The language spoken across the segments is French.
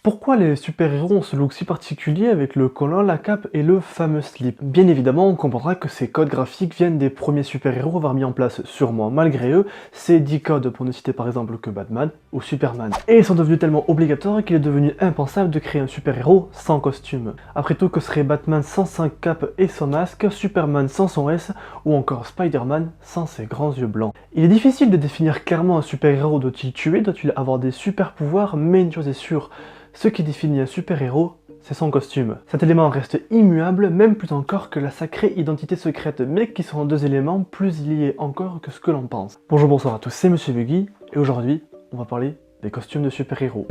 Pourquoi les super-héros ont ce look si particulier avec le collant, la cape et le fameux slip? Bien évidemment, on comprendra que ces codes graphiques viennent des premiers super-héros avoir mis en place sûrement malgré eux ces 10 codes pour ne citer par exemple que Batman ou Superman. Et ils sont devenus tellement obligatoires qu'il est devenu impensable de créer un super-héros sans costume. Après tout, que serait Batman sans sa cape et son masque, Superman sans son S ou encore Spider-Man sans ses grands yeux blancs? Il est difficile de définir clairement un super-héros. Doit-il tuer? Doit-il avoir des super-pouvoirs? Mais une chose est sûre, ce qui définit un super-héros, c'est son costume. Cet élément reste immuable, même plus encore que la sacrée identité secrète, mais qui sont deux éléments plus liés encore que ce que l'on pense. Bonjour, bonsoir à tous, c'est Monsieur Buggy, et aujourd'hui, on va parler des costumes de super-héros.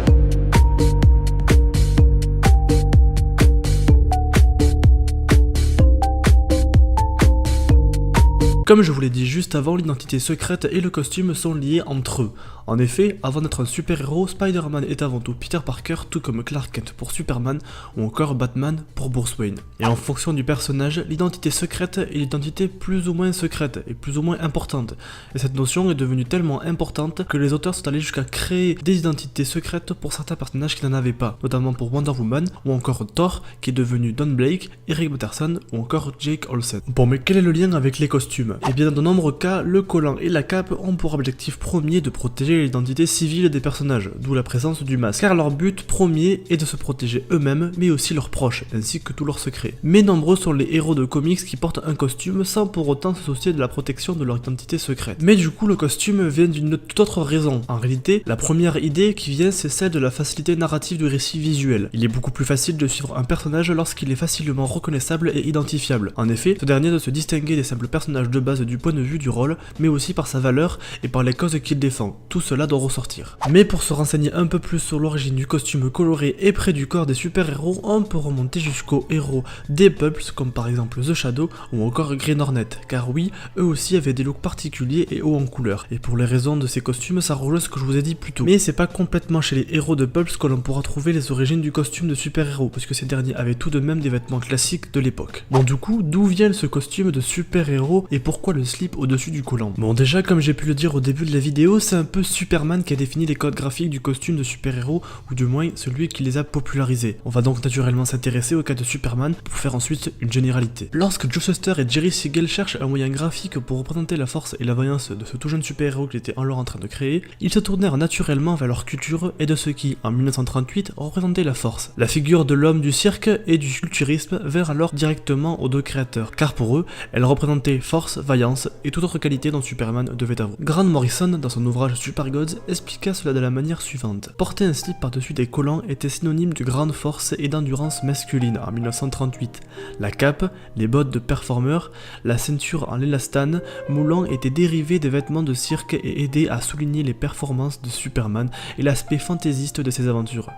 Comme je vous l'ai dit juste avant, l'identité secrète et le costume sont liés entre eux. En effet, avant d'être un super-héros, Spider-Man est avant tout Peter Parker, tout comme Clark Kent pour Superman ou encore Batman pour Bruce Wayne. Et en fonction du personnage, l'identité secrète est l'identité plus ou moins secrète et plus ou moins importante. Et cette notion est devenue tellement importante que les auteurs sont allés jusqu'à créer des identités secrètes pour certains personnages qui n'en avaient pas, notamment pour Wonder Woman ou encore Thor qui est devenu Don Blake, Eric Patterson ou encore Jake Olsen. Bon, mais quel est le lien avec les costumes? Et bien dans de nombreux cas, le collant et la cape ont pour objectif premier de protéger l'identité civile des personnages, d'où la présence du masque, car leur but premier est de se protéger eux-mêmes, mais aussi leurs proches, ainsi que tous leurs secrets. Mais nombreux sont les héros de comics qui portent un costume sans pour autant se soucier de la protection de leur identité secrète. Mais du coup, le costume vient d'une toute autre raison. En réalité, la première idée qui vient, c'est celle de la facilité narrative du récit visuel. Il est beaucoup plus facile de suivre un personnage lorsqu'il est facilement reconnaissable et identifiable. En effet, ce dernier doit se distinguer des simples personnages de base du point de vue du rôle, mais aussi par sa valeur et par les causes qu'il défend. Tout cela doit ressortir. Mais pour se renseigner un peu plus sur l'origine du costume coloré et près du corps des super-héros, on peut remonter jusqu'aux héros des Pulps, comme par exemple The Shadow ou encore Green Hornet, car oui, eux aussi avaient des looks particuliers et hauts en couleur. Et pour les raisons de ces costumes, ça rejoint ce que je vous ai dit plus tôt. Mais c'est pas complètement chez les héros de Pulps que l'on pourra trouver les origines du costume de super-héros, puisque ces derniers avaient tout de même des vêtements classiques de l'époque. Bon, du coup, d'où vient ce costume de super-héros et pourquoi le slip au-dessus du collant? Bon, déjà, comme j'ai pu le dire au début de la vidéo, c'est un peu Superman qui a défini les codes graphiques du costume de super-héros, ou du moins celui qui les a popularisés. On va donc naturellement s'intéresser au cas de Superman pour faire ensuite une généralité. Lorsque Joe Shuster et Jerry Siegel cherchent un moyen graphique pour représenter la force et la vaillance de ce tout jeune super-héros qu'ils étaient alors en train de créer, ils se tournèrent naturellement vers leur culture et de ce qui, en 1938, représentait la force. La figure de l'homme du cirque et du culturisme vint alors directement aux deux créateurs, car pour eux, elle représentait force, vaillance et toute autre qualité dont Superman devait avoir. Grant Morrison, dans son ouvrage Super Gods, expliqua cela de la manière suivante. Porter un slip par-dessus des collants était synonyme de grande force et d'endurance masculine en 1938. La cape, les bottes de performeur, la ceinture en élastane moulant étaient dérivés des vêtements de cirque et aidaient à souligner les performances de Superman et l'aspect fantaisiste de ses aventures.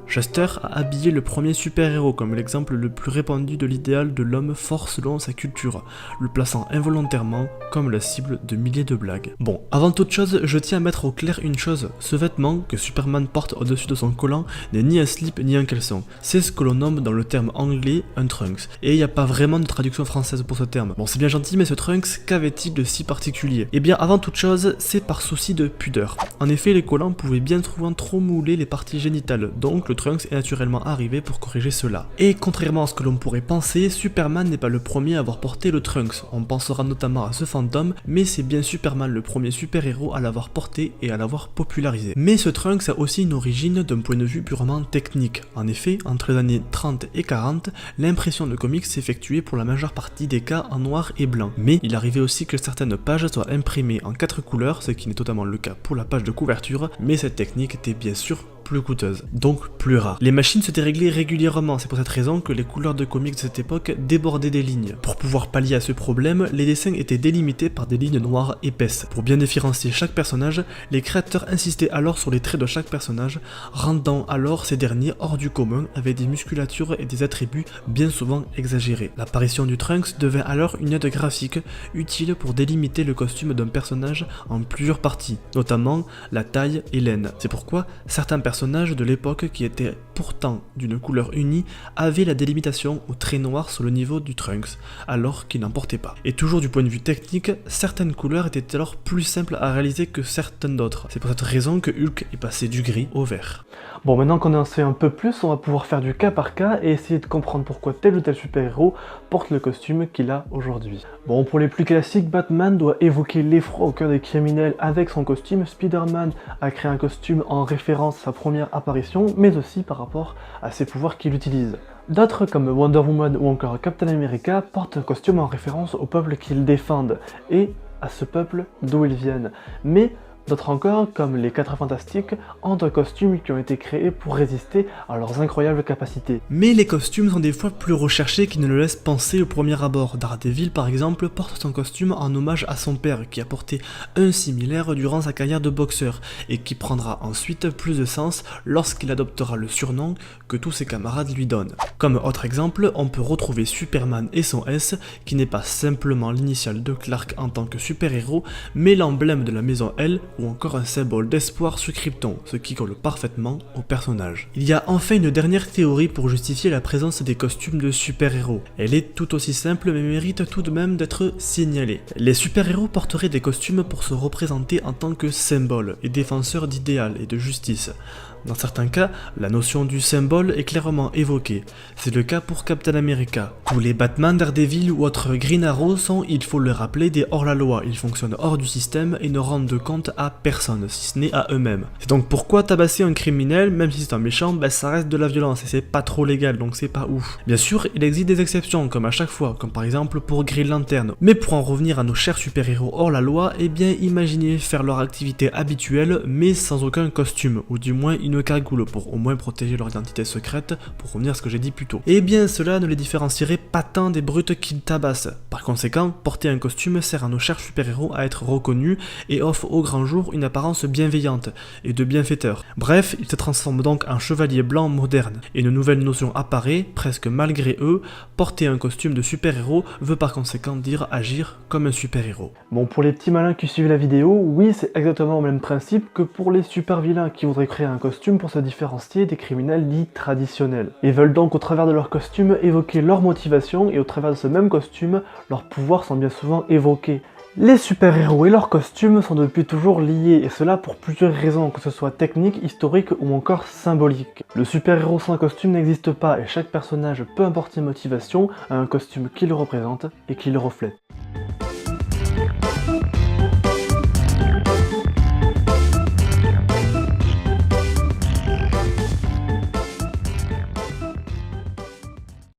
Shuster a habillé le premier super-héros comme l'exemple le plus répandu de l'idéal de l'homme fort selon sa culture, le plaçant involontairement comme la cible de milliers de blagues. Bon, avant toute chose, je tiens à mettre au clair une chose, ce vêtement que Superman porte au-dessus de son collant n'est ni un slip ni un caleçon. C'est ce que l'on nomme dans le terme anglais un trunks, et il n'y a pas vraiment de traduction française pour ce terme. Bon, c'est bien gentil, mais ce trunks, qu'avait-il de si particulier? Eh bien, avant toute chose, c'est par souci de pudeur. En effet, les collants pouvaient bien souvent trop mouler les parties génitales, donc le Trunks est naturellement arrivé pour corriger cela. Et contrairement à ce que l'on pourrait penser, Superman n'est pas le premier à avoir porté le Trunks. On pensera notamment à ce fantôme, mais c'est bien Superman le premier super-héros à l'avoir porté et à l'avoir popularisé. Mais ce Trunks a aussi une origine d'un point de vue purement technique. En effet, entre les années 30 et 40, l'impression de comics s'effectuait pour la majeure partie des cas en noir et blanc. Mais il arrivait aussi que certaines pages soient imprimées en 4 couleurs, ce qui n'est totalement le cas pour la page de couverture, mais cette technique était bien sûr plus coûteuse, donc plus rare. Les machines se déréglaient régulièrement, c'est pour cette raison que les couleurs de comics de cette époque débordaient des lignes. Pour pouvoir pallier à ce problème, les dessins étaient délimités par des lignes noires épaisses. Pour bien différencier chaque personnage, les créateurs insistaient alors sur les traits de chaque personnage, rendant alors ces derniers hors du commun avec des musculatures et des attributs bien souvent exagérés. L'apparition du Trunks devint alors une aide graphique utile pour délimiter le costume d'un personnage en plusieurs parties, notamment la taille et l'aine. C'est pourquoi certains personnages personnages de l'époque qui étaient pourtant d'une couleur unie avaient la délimitation au trait noir sur le niveau du Trunks, alors qu'ils n'en portaient pas. Et toujours du point de vue technique, certaines couleurs étaient alors plus simples à réaliser que certaines d'autres. C'est pour cette raison que Hulk est passé du gris au vert. Bon, maintenant qu'on en sait un peu plus, on va pouvoir faire du cas par cas et essayer de comprendre pourquoi tel ou tel super-héros porte le costume qu'il a aujourd'hui. Bon, pour les plus classiques, Batman doit évoquer l'effroi au cœur des criminels avec son costume. Spider-Man a créé un costume en référence à sa première apparition, mais aussi par rapport à ses pouvoirs qu'il utilise. D'autres, comme Wonder Woman ou encore Captain America, portent un costume en référence au peuple qu'ils défendent et à ce peuple d'où ils viennent. Mais d'autres encore, comme les 4 Fantastiques, ont un costume qui ont été créés pour résister à leurs incroyables capacités. Mais les costumes sont des fois plus recherchés qu'ils ne le laissent penser au premier abord. Daredevil par exemple porte son costume en hommage à son père qui a porté un similaire durant sa carrière de boxeur et qui prendra ensuite plus de sens lorsqu'il adoptera le surnom que tous ses camarades lui donnent. Comme autre exemple, on peut retrouver Superman et son S qui n'est pas simplement l'initiale de Clark en tant que super-héros, mais l'emblème de la maison L ou encore un symbole d'espoir sur Krypton, ce qui colle parfaitement au personnage. Il y a enfin une dernière théorie pour justifier la présence des costumes de super-héros. Elle est tout aussi simple mais mérite tout de même d'être signalée. Les super-héros porteraient des costumes pour se représenter en tant que symboles et défenseurs d'idéal et de justice. Dans certains cas, la notion du symbole est clairement évoquée. C'est le cas pour Captain America. Tous les Batman, Daredevil ou autres Green Arrow sont, il faut le rappeler, des hors-la-loi. Ils fonctionnent hors du système et ne rendent compte à personne, si ce n'est à eux-mêmes. C'est donc pourquoi tabasser un criminel, même si c'est un méchant, ça reste de la violence et c'est pas trop légal, donc c'est pas ouf. Bien sûr, il existe des exceptions, comme à chaque fois, comme par exemple pour Green Lantern. Mais pour en revenir à nos chers super-héros hors-la-loi, eh bien imaginez faire leur activité habituelle, mais sans aucun costume, ou du moins une cagoule pour au moins protéger leur identité secrète, pour revenir à ce que j'ai dit plus tôt. Et bien cela ne les différencierait pas tant des brutes qu'ils tabassent. Par conséquent, porter un costume sert à nos chers super-héros à être reconnus et offre au grand jour une apparence bienveillante et de bienfaiteur. Bref, ils se transforment donc en chevaliers blancs modernes. Et une nouvelle notion apparaît, presque malgré eux, porter un costume de super-héros veut par conséquent dire agir comme un super-héros. Bon, pour les petits malins qui suivent la vidéo, oui, c'est exactement le même principe que pour les super-vilains qui voudraient créer un costume pour se différencier des criminels dits traditionnels. Ils veulent donc au travers de leur costume évoquer leur motivation et au travers de ce même costume, leurs pouvoirs sont bien souvent évoqués. Les super-héros et leurs costumes sont depuis toujours liés, et cela pour plusieurs raisons, que ce soit technique, historique ou encore symbolique. Le super-héros sans costume n'existe pas, et chaque personnage, peu importe ses motivations, a un costume qui le représente et qui le reflète.